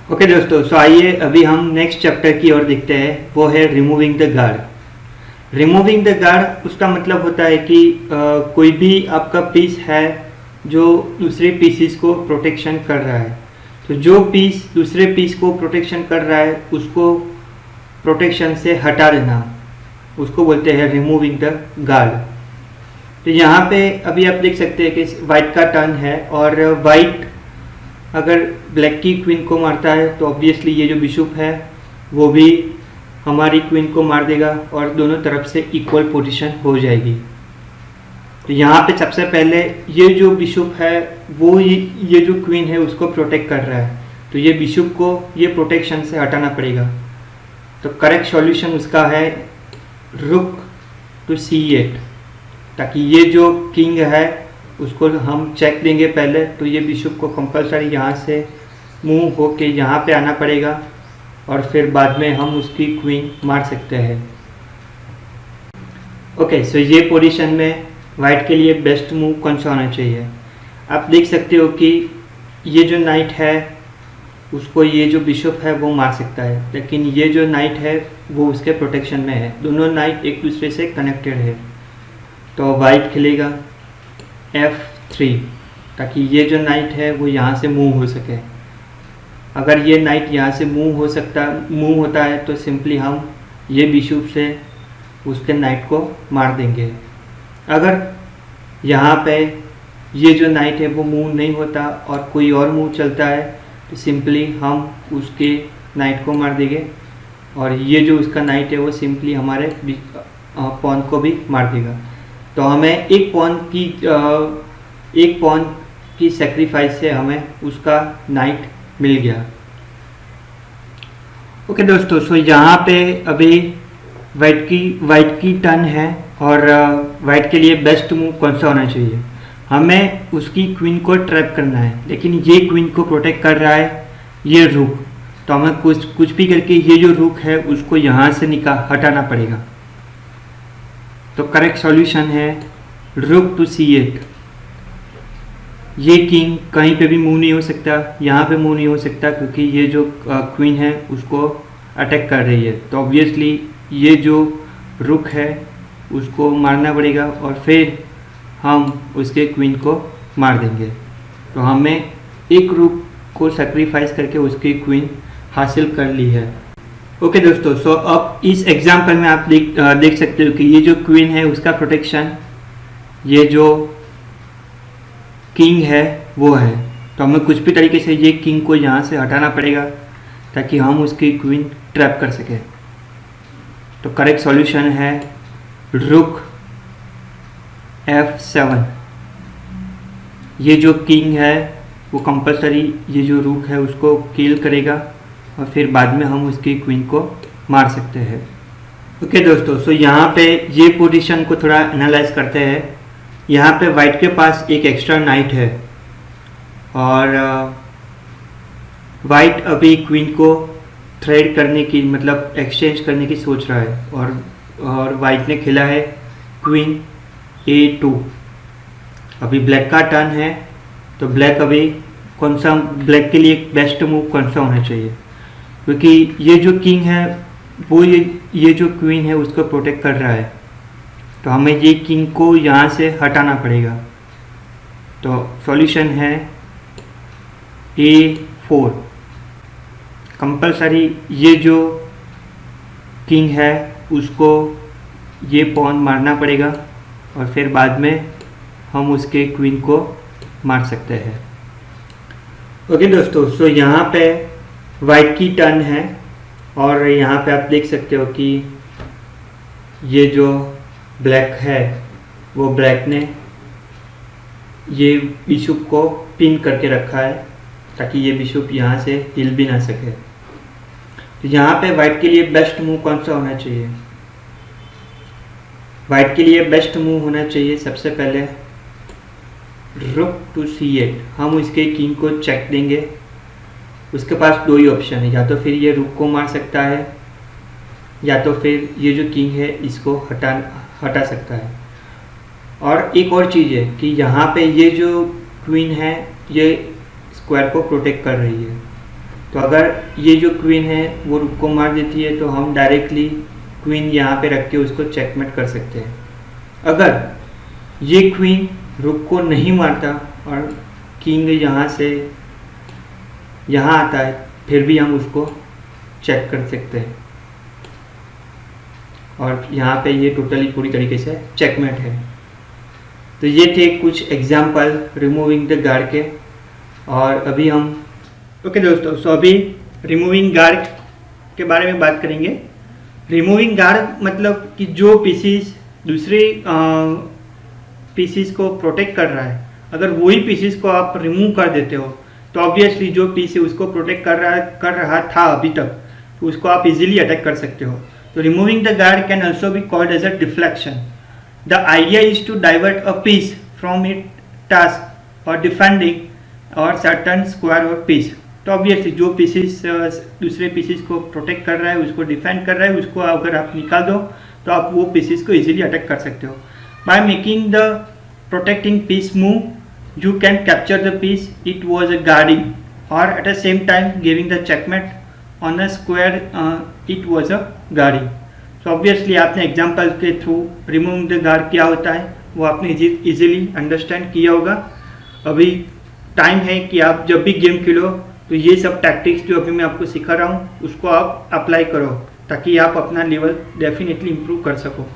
Okay दोस्तों, सो आइए अभी हम नेक्स्ट चैप्टर की ओर देखते हैं। वो है removing the guard. Removing the guard उसका मतलब होता है कि कोई भी आपका पीस है जो दूसरे पीसीस को प्रोटेक्शन कर रहा है, तो जो पीस दूसरे पीस को प्रोटेक्शन कर रहा है उसको प्रोटेक्शन से हटा देना, उसको बोलते हैं रिमूविंग द गार्ड। तो यहाँ पे अभी आप देख सकते हैं कि वाइट का टर्न है और वाइट अगर ब्लैक की क्वीन को मारता है तो ऑब्वियसली ये जो बिशप है वो भी हमारी क्वीन को मार देगा और दोनों तरफ से इक्वल पोजीशन हो जाएगी। तो यहाँ पे सबसे पहले ये जो बिशप है वो ये जो क्वीन है उसको प्रोटेक्ट कर रहा है, तो ये बिशप को ये प्रोटेक्शन से हटाना पड़ेगा। तो करेक्ट सॉल्यूशन उसका है रुक टू C8, ताकि ये जो किंग है उसको हम चेक देंगे पहले। तो ये बिशप को कंपलसरी यहाँ से मूव होके यहाँ पे आना पड़ेगा और फिर बाद में हम उसकी क्वीन मार सकते हैं। ओके, सो ये पोजीशन में वाइट के लिए बेस्ट मूव कौन सा होना चाहिए? आप देख सकते हो कि ये जो नाइट है उसको ये जो बिशप है वो मार सकता है, लेकिन ये जो नाइट है वो उसके प्रोटेक्शन में है। दोनों नाइट एक दूसरे से कनेक्टेड है। तो वाइट खेलेगा F3 ताकि ये जो नाइट है वो यहाँ से मूव हो सके। अगर ये नाइट यहाँ से मूव होता है तो सिंपली हम ये बिशप से उसके नाइट को मार देंगे। अगर यहाँ पे ये जो नाइट है वो मूव नहीं होता और कोई और मूव चलता है तो सिंपली हम उसके नाइट को मार देंगे और ये जो उसका नाइट है वो सिंपली हमारे पॉन को भी मार देगा। तो हमें एक पॉन की सेक्रीफाइस से हमें उसका नाइट मिल गया। ओके दोस्तों, सो यहाँ पे अभी वाइट की टर्न है और वाइट के लिए बेस्ट मूव कौन सा होना चाहिए? हमें उसकी क्वीन को ट्रैप करना है, लेकिन ये क्वीन को प्रोटेक्ट कर रहा है ये रुक। तो हमें कुछ भी करके ये जो रुक है उसको यहाँ से हटाना पड़ेगा। तो करेक्ट सॉल्यूशन है रुक टू C8। ये किंग कहीं पे भी मूव नहीं हो सकता, यहाँ पे मूव नहीं हो सकता क्योंकि ये जो क्वीन है उसको अटैक कर रही है। तो ऑब्वियसली ये जो रुक है उसको मारना पड़ेगा और फिर हम उसके क्वीन को मार देंगे। तो हमें एक रुक को सेक्रीफाइस करके उसकी क्वीन हासिल कर ली है। ओके दोस्तों, सो अब इस एग्जाम्पल में आप देख सकते हो कि ये जो क्वीन है उसका प्रोटेक्शन ये जो किंग है वो है। तो हमें कुछ भी तरीके से ये किंग को यहाँ से हटाना पड़ेगा ताकि हम उसकी क्वीन ट्रैप कर सकें। तो करेक्ट सॉल्यूशन है रुक F7। ये जो किंग है वो कंपलसरी ये जो रुक है उसको किल करेगा और फिर बाद में हम उसकी क्वीन को मार सकते हैं। ओके दोस्तों, सो यहाँ पे ये पोजीशन को थोड़ा एनालाइज करते हैं। यहाँ पे वाइट के पास एक एक्स्ट्रा नाइट है और वाइट अभी क्वीन को थ्रेड करने की मतलब एक्सचेंज करने की सोच रहा है और वाइट ने खेला है क्वीन A2। अभी ब्लैक का टर्न है, तो ब्लैक अभी ब्लैक के लिए बेस्ट मूव कौन सा होना चाहिए? क्योंकि ये जो किंग है वो ये जो क्वीन है उसको प्रोटेक्ट कर रहा है, तो हमें ये किंग को यहाँ से हटाना पड़ेगा। तो सॉल्यूशन है A4। कंपलसरी ये जो किंग है उसको ये पॉन मारना पड़ेगा और फिर बाद में हम उसके क्वीन को मार सकते हैं। ओके दोस्तों, सो यहाँ पे वाइट की टर्न है और यहाँ पे आप देख सकते हो कि ये जो ब्लैक है वो ब्लैक ने ये बिशप को पिन करके रखा है ताकि ये बिशप यहाँ से हिल भी ना सके। तो यहाँ पे वाइट के लिए बेस्ट मूव कौन सा होना चाहिए? वाइट के लिए बेस्ट मूव होना चाहिए सबसे पहले रुक टू C8। हम इसके किंग को चेक देंगे। उसके पास दो ही ऑप्शन है, या तो फिर ये रुक को मार सकता है या तो फिर ये जो किंग है इसको हटा सकता है। और एक और चीज़ है कि यहाँ पे ये जो क्वीन है ये स्क्वायर को प्रोटेक्ट कर रही है, तो तो अगर ये जो क्वीन है वो रुक को मार देती है तो हम डायरेक्टली क्वीन यहाँ पे रख के उसको चेकमेट कर सकते हैं। अगर ये क्वीन रुक को नहीं मारता और किंग यहाँ से यहाँ आता है, फिर भी हम उसको चेक कर सकते हैं और यहाँ पे ये टोटली पूरी तरीके से चेकमेट है। तो ये थे कुछ एग्जाम्पल रिमूविंग द गार्ड के। और अभी हम ओके दोस्तों, सो अभी रिमूविंग गार्ड के बारे में बात करेंगे। रिमूविंग गार्ड मतलब कि जो पीसीस दूसरे पीसीस को प्रोटेक्ट कर रहा है, अगर वही पीसीस को आप रिमूव कर देते हो तो ऑब्वियसली जो पीस उसको प्रोटेक्ट कर रहा था अभी तक, तो उसको आप इजीली अटैक कर सकते हो। तो removing the guard can also be called as a deflection. The idea is to divert a piece from it task और डिफेंडिंग और सर्टन स्क्वायर और पीस। तो ऑब्वियसली जो पीसीस दूसरे पीसीस को प्रोटेक्ट कर रहा है, उसको डिफेंड कर रहा है, उसको अगर आप निकाल दो तो आप वो पीसीस को इजीली अटैक कर सकते हो। By making the protecting piece move you can capture the piece it was a guarding, or at the same time giving the checkmate on a square it was a guarding. So obviously आपने example के through remove the guard क्या होता है वो आपने easily understand किया होगा। अभी टाइम है कि आप जब भी गेम खेलो तो ये सब टैक्टिक्स जो अभी मैं आपको सिखा रहा हूँ उसको आप अप्लाई करो ताकि आप अपना लेवल डेफिनेटली इम्प्रूव कर सको।